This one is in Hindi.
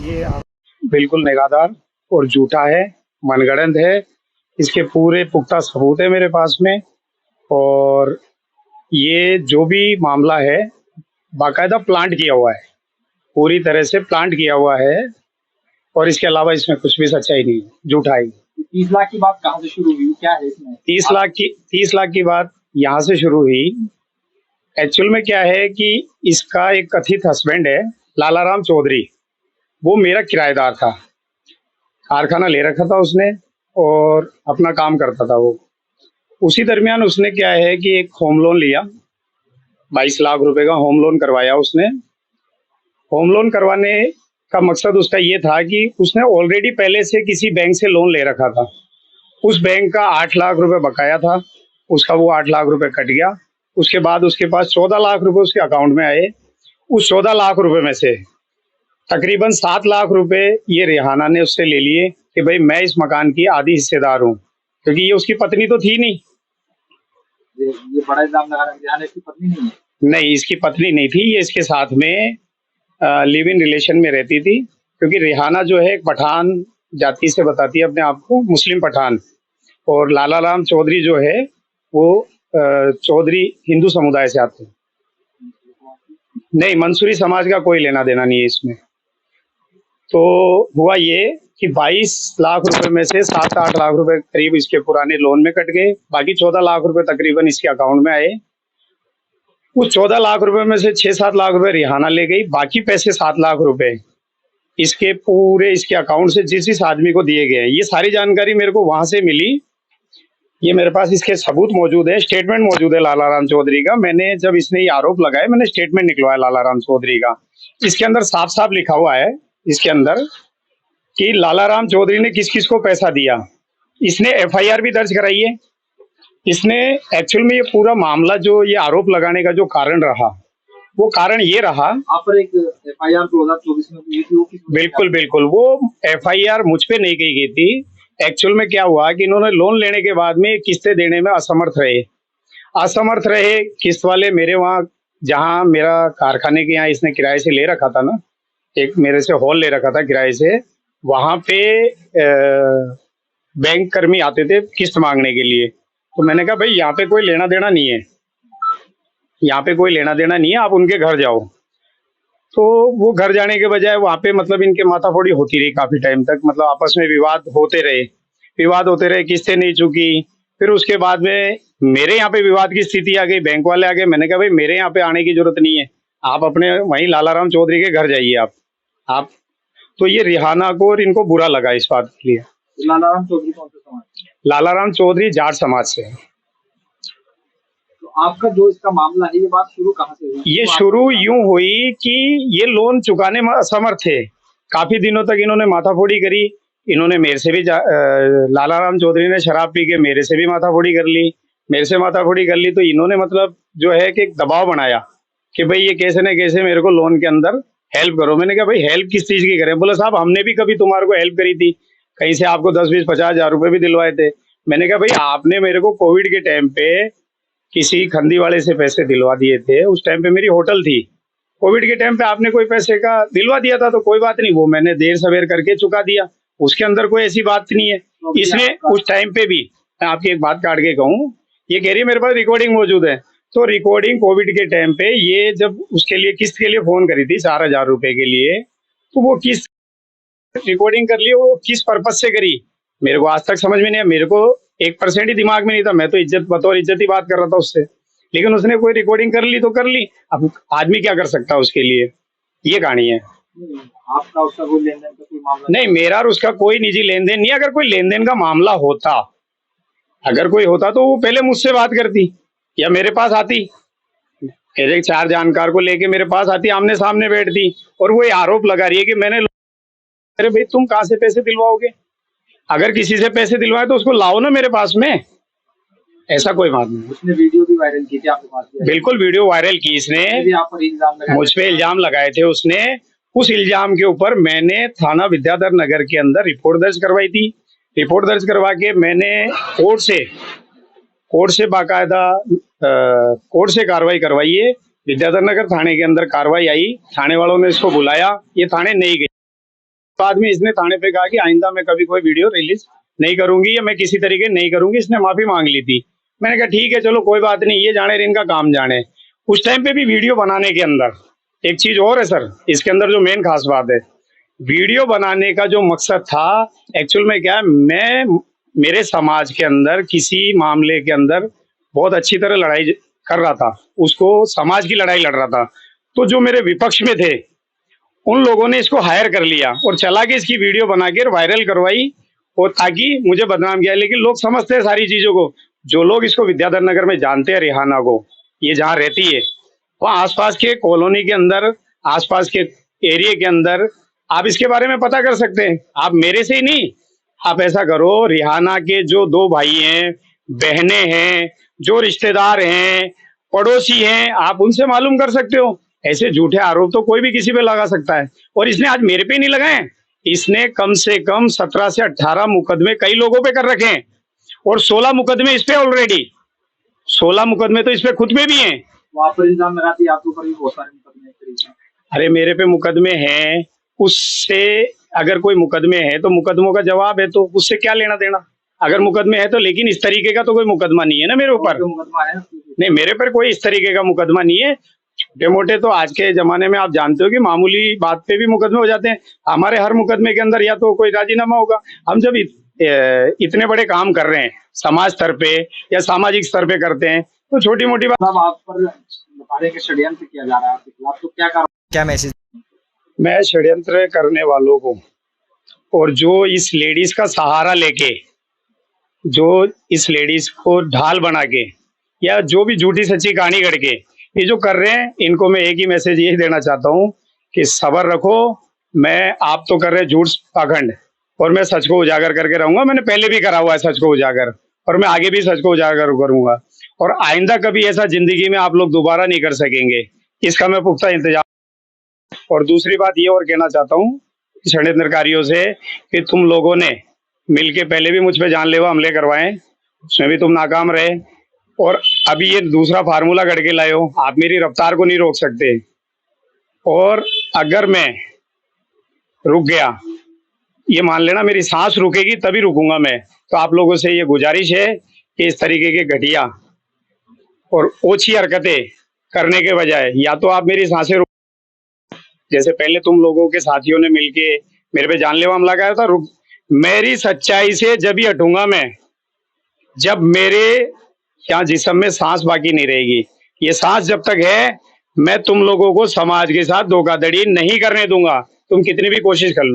ये बिल्कुल निराधार और झूठा है, मनगढ़ंत है। इसके पूरे पुख्ता सबूत है मेरे पास में। और ये जो भी मामला है बाकायदा प्लांट किया हुआ है, पूरी तरह से प्लांट किया हुआ है। और इसके अलावा इसमें कुछ भी सच्चाई नहीं, झूठा ही। 30 लाख की बात कहाँ से शुरू हुई, क्या है इसमें? 30 लाख की बात यहाँ से शुरू हुई। एक्चुअल में क्या है कि इसका एक कथित हस्बैंड है लालाराम चौधरी, वो मेरा किराएदार था। कारखाना ले रखा था उसने और अपना काम करता था वो। उसी दरमियान उसने क्या है कि एक होम लोन लिया, 22 लाख रुपए का होम लोन करवाया उसने। होम लोन करवाने का मकसद उसका ये था कि उसने ऑलरेडी पहले से किसी बैंक से लोन ले रखा था। उस बैंक का 8 लाख रुपए बकाया था, उसका वो 8 लाख रुपए कट गया। उसके बाद उसके पास 14 लाख रुपए उसके अकाउंट में आए। उस 14 लाख रुपए में से तकरीबन 7 लाख रुपए ये रिहाना ने उससे ले लिए कि भाई मैं इस मकान की आधी हिस्सेदार हूँ, क्योंकि ये उसकी पत्नी तो थी नहीं। ये बड़ा इल्जाम लगा रहे हैं, रिहाना इसकी पत्नी नहीं है? नहीं, इसकी पत्नी नहीं थी, ये इसके साथ में लिव इन रिलेशन में रहती थी। क्योंकि रिहाना जो है एक पठान जाति से बताती है अपने आप को, मुस्लिम पठान। और लालाराम चौधरी जो है वो चौधरी हिंदू समुदाय से आते हैं। नहीं, मंसूरी समाज का कोई लेना देना नहीं है इसमें। तो हुआ ये कि 22 लाख रुपए में से 7-8 लाख रुपए करीब इसके पुराने लोन में कट गए। बाकी 14 लाख रुपए तकरीबन इसके अकाउंट में आए। उस 14 लाख रुपए में से 6-7 लाख रुपए रिहाना ले गई। बाकी पैसे 7 लाख रुपए इसके पूरे इसके अकाउंट से जिस आदमी को दिए गए। ये सारी जानकारी मेरे को वहां से मिली। ये मेरे पास इसके सबूत मौजूद है, स्टेटमेंट मौजूद है लालाराम चौधरी का। मैंने जब इसने ये आरोप लगाए, मैंने स्टेटमेंट निकलवाया लालाराम चौधरी का। इसके अंदर साफ साफ लिखा हुआ है इसके अंदर कि लालाराम चौधरी ने किस किस को पैसा दिया। इसने एफआईआर भी दर्ज कराई है। इसने एक्चुअल में ये पूरा मामला जो ये आरोप लगाने का जो कारण रहा, वो कारण ये रहा। आप पर एक एफआईआर 2024 में हुई थी? बिल्कुल बिल्कुल, वो एफआईआर मुझ पे नहीं की गई थी। एक्चुअल में क्या हुआ कि इन्होंने लोन लेने के बाद में किस्तें देने में असमर्थ रहे किस्त वाले। मेरे वहाँ जहाँ मेरा कारखाने के यहाँ इसने किराए से ले रखा था ना, एक मेरे से हॉल ले रखा था किराए से, वहाँ पे बैंक कर्मी आते थे किस्त मांगने के लिए। तो मैंने कहा भाई यहाँ पे कोई लेना देना नहीं है, यहाँ पे कोई लेना देना नहीं है, आप उनके घर जाओ। तो वो घर जाने के बजाय वहाँ पे मतलब इनके माथाफोड़ी होती रही काफी टाइम तक। मतलब आपस में विवाद होते रहे, किस्तें नहीं चुकी। फिर उसके बाद में मेरे यहाँ पे विवाद की स्थिति आ गई, बैंक वाले आ गए। मैंने कहा भाई मेरे यहाँ पे आने की जरूरत नहीं है, आप अपने वहीं लालाराम चौधरी के घर जाइए आप। तो ये रिहाना को और इनको बुरा लगा इस बात के लिए। लालाराम चौधरी कौन सा समाज? लालाराम चौधरी जाट समाज से। तो आपका जो इसका मामला है, ये बात शुरू कहाँ से हुई? ये शुरू यूं हुई कि ये लोन चुकाने में असमर्थ थे। काफी दिनों तक इन्होंने माथाफोड़ी करी। इन्होंने मेरे से भी लालाराम चौधरी ने शराब पी के मेरे से भी माथाफोड़ी कर ली। तो इन्होंने मतलब जो है कि एक दबाव बनाया कि भाई ये कैसे न कैसे मेरे को लोन के अंदर हेल्प करो। मैंने कहा भाई हेल्प किस चीज की करें? बोला साहब हमने भी कभी तुम्हारे को हेल्प करी थी, कहीं से आपको 10-20-50 हजार रुपए भी दिलवाए थे। मैंने कहा भाई आपने मेरे को कोविड के टाइम पे किसी खंडी वाले से पैसे दिलवा दिए थे। उस टाइम पे मेरी होटल थी, कोविड के टाइम पे आपने कोई पैसे का दिलवा दिया था तो कोई बात नहीं, वो मैंने देर सवेर करके चुका दिया, उसके अंदर कोई ऐसी बात नहीं है। इसने उस टाइम पे भी, मैं आपकी एक बात काट के कहूँ, ये कह रही है मेरे पास रिकॉर्डिंग मौजूद है। तो रिकॉर्डिंग कोविड के टाइम पे ये जब उसके लिए किस्त के लिए फोन करी थी 4,000 रुपए के लिए, तो वो किस्त रिकॉर्डिंग कर ली, वो किस पर्पज से करी मेरे को आज तक समझ में नहीं है। मेरे को 1% ही दिमाग में नहीं था। मैं तो बतौर इज्जत ही बात कर रहा था उससे, लेकिन उसने कोई रिकॉर्डिंग कर ली तो कर ली। अब आदमी क्या कर सकता है उसके लिए, ये कहानी है। आपका उसका कोई लेन देन का कोई मामला नहीं, मेरा और उसका कोई निजी लेन देन नहीं। अगर कोई लेन देन का मामला होता, तो वो पहले मुझसे बात करती या मेरे पास आती, एक 4 जानकार को लेके मेरे पास आती, आमने सामने बैठती। और वो आरोप लगा रही है कि मैंने, अरे भाई तुम कहाँ से पैसे दिलवाओगे? अगर किसी से पैसे दिलवाए तो उसको लाओ ना मेरे पास में, ऐसा कोई बात नहीं। उसने वीडियो भी वायरल की थी आपके पास? बिल्कुल वीडियो वायरल की इसने, मुझ पे इल्जाम लगाए थे उसने। उस इल्जाम के ऊपर मैंने थाना विद्याधर नगर के अंदर रिपोर्ट दर्ज करवाई थी। रिपोर्ट दर्ज करवा के मैंने कोर्ट से बाकायदा कोर्ट से कार्रवाई करवाई है। विद्याधर नगर थाने के अंदर कार्रवाई आई, थाने वालों ने इसको बुलाया, ये थाने नहीं गई। बाद में इसने थाने पे कहा कि आइंदा मैं कभी कोई वीडियो रिलीज नहीं करूंगी या मैं किसी तरीके नहीं करूंगी। इसने माफी मांग ली थी। मैंने कहा ठीक है चलो कोई बात नहीं, ये जाने इनका काम जाने। उस टाइम पे भी वीडियो बनाने के अंदर एक चीज और है सर, इसके अंदर जो मेन खास बात है, वीडियो बनाने का जो मकसद था एक्चुअल में क्या है, मैं मेरे समाज के अंदर किसी मामले के अंदर बहुत अच्छी तरह लड़ाई कर रहा था, उसको समाज की लड़ाई लड़ रहा था। तो जो मेरे विपक्ष में थे उन लोगों ने इसको हायर कर लिया और चला के इसकी वीडियो बना के वायरल करवाई, और ताकि मुझे बदनाम किया। लेकिन लोग समझते हैं सारी चीजों को। जो लोग इसको विद्याधर नगर में जानते हैं, रिहाना को, ये जहाँ रहती है, वहाँ आसपास के कॉलोनी के अंदर, आसपास के एरिया के अंदर आप इसके बारे में पता कर सकते हैं। आप मेरे से ही नहीं, आप ऐसा करो, रिहाना के जो 2 भाई हैं, बहनें हैं, जो रिश्तेदार हैं, पड़ोसी हैं, आप उनसे मालूम कर सकते हो। ऐसे झूठे आरोप तो कोई भी किसी पे लगा सकता है, और इसने आज मेरे पे नहीं लगाए। इसने कम से कम 17 से 18 मुकदमे कई लोगों पे कर रखे हैं, और 16 मुकदमे इस पे ऑलरेडी, 16 मुकदमे तो इस पे खुद में भी हैं। वहाँ पर इल्जाम लगाती है आपके ऊपर भी बहुत सारे मुकदमे एक तरीके से। अरे मेरे पे मुकदमे हैं, उससे अगर कोई मुकदमे है तो मुकदमों का जवाब है, तो उससे क्या लेना देना। अगर मुकदमे है तो, लेकिन इस तरीके का तो कोई मुकदमा नहीं है ना मेरे ऊपर। जो मुकदमा है नहीं, मेरे पर कोई इस तरीके का मुकदमा नहीं है। छोटे मोटे तो आज के जमाने में आप जानते हो कि मामूली बात पे भी मुकदमे हो जाते हैं। हमारे हर मुकदमे के अंदर या तो कोई राजीनामा होगा। हम जब इतने बड़े काम कर रहे हैं समाज स्तर पे या सामाजिक स्तर पे करते हैं, तो छोटी मोटी बात। मतलब आप पर बता रहे हैं कि षड्यंत्र किया जा रहा है आपके खिलाफ, तो क्या मैसेज? मैं षड्यंत्र करने वालों को, और जो इस लेडीज का सहारा लेके, जो इस लेडीज को ढाल बना के, या जो भी झूठी सच्ची कहानी गढ़ के ये जो कर रहे हैं, इनको मैं एक ही मैसेज यही देना चाहता हूँ कि सब्र रखो। आप तो कर रहे हैं झूठ पाखंड, और मैं सच को उजागर करके रहूंगा। मैंने पहले भी करा हुआ है सच को उजागर, और मैं आगे भी सच को उजागर करूंगा। और आइंदा कभी ऐसा जिंदगी में आप लोग दोबारा नहीं कर सकेंगे, इसका मैं पुख्ता इंतजाम। और दूसरी बात ये और कहना चाहता हूँ षड्यंत्रकारियों से कि तुम लोगों ने मिलके पहले भी मुझ पे जानलेवा हमले करवाए, उसमें भी तुम नाकाम रहे, और अभी ये दूसरा फार्मूला गढ़ के लाए हो। आप मेरी रफ्तार को नहीं रोक सकते, और अगर मैं रुक गया, ये मान लेना मेरी सांस रुकेगी तभी रुकूंगा मैं। तो आप लोगों से ये गुजारिश है कि इस तरीके के घटिया और ओछी हरकतें करने के बजाय या तो आप मेरी सांसें रोक, जैसे पहले तुम लोगों के साथियों ने मिलके मेरे पे जानलेवा हमला कराया था, रुक। मेरी सच्चाई से जब ही हटूंगा मैं, जब मेरे यहाँ जिस्म में सांस बाकी नहीं रहेगी। ये सांस जब तक है, मैं तुम लोगों को समाज के साथ धोखाधड़ी नहीं करने दूंगा, तुम कितनी भी कोशिश कर लो।